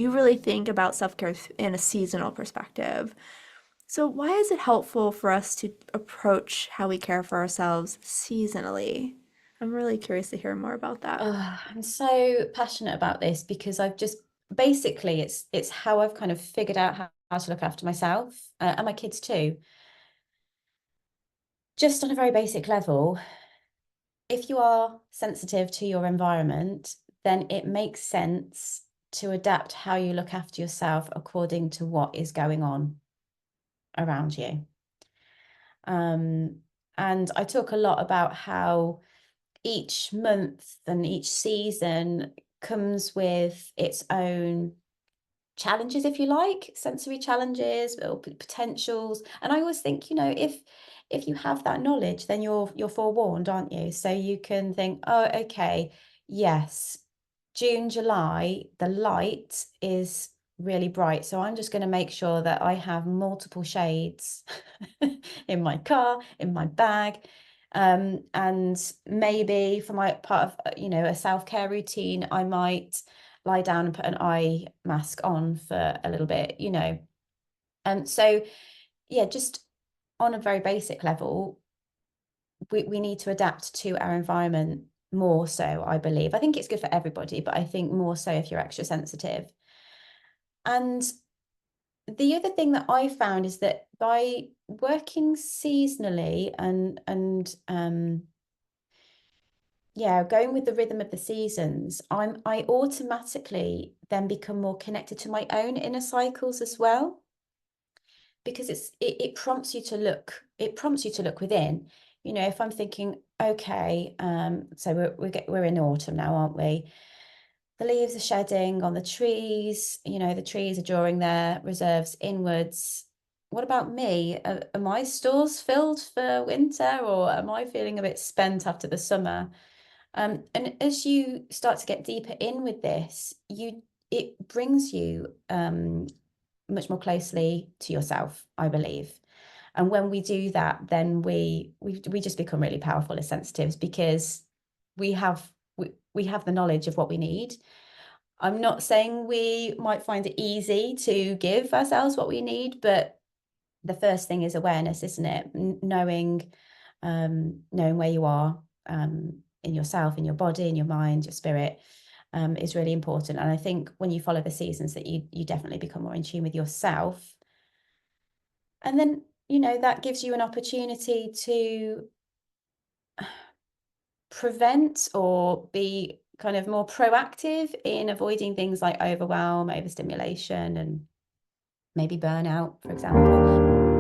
You really think about self-care in a seasonal perspective. So why is it helpful for us to approach how we care for ourselves seasonally? I'm really curious to hear more about that. I'm so passionate about this because I've just basically it's how I've kind of figured out how to look after myself and my kids too. Just on a very basic level, if you are sensitive to your environment, then it makes sense to adapt how you look after yourself according to what is going on around you. Um, and I talk a lot about how each month and each season comes with its own challenges, if you like, sensory challenges or potentials. And I always think, if you have that knowledge, then you're forewarned, aren't you? So you can think, oh, okay, yes, June, July, the light is really bright. So I'm just going to make sure that I have multiple shades in my car, in my bag. And maybe for my part of, a self-care routine, I might lie down and put an eye mask on for a little bit. And so, yeah, just on a very basic level, we need to adapt to our environment more so, I believe. I think it's good for everybody, but I think more so if you're extra sensitive. And the other thing that I found is that by working seasonally and yeah, going with the rhythm of the seasons, I automatically then become more connected to my own inner cycles as well, because it prompts you to look within. If I'm thinking, okay, so we're in autumn now, aren't we? The leaves are shedding on the trees, the trees are drawing their reserves inwards. What about me? Are my stores filled for winter, or am I feeling a bit spent after the summer? And as you start to get deeper in with this, it brings you much more closely to yourself, I believe. And when we do that, then we just become really powerful as sensitives, because we have we have the knowledge of what we need. I'm not saying we might find it easy to give ourselves what we need, but the first thing is awareness, isn't it? Knowing where you are, in yourself, in your body, in your mind, your spirit, is really important. And I think when you follow the seasons, that you definitely become more in tune with yourself. And then, that gives you an opportunity to prevent or be kind of more proactive in avoiding things like overwhelm, overstimulation, and maybe burnout, for example.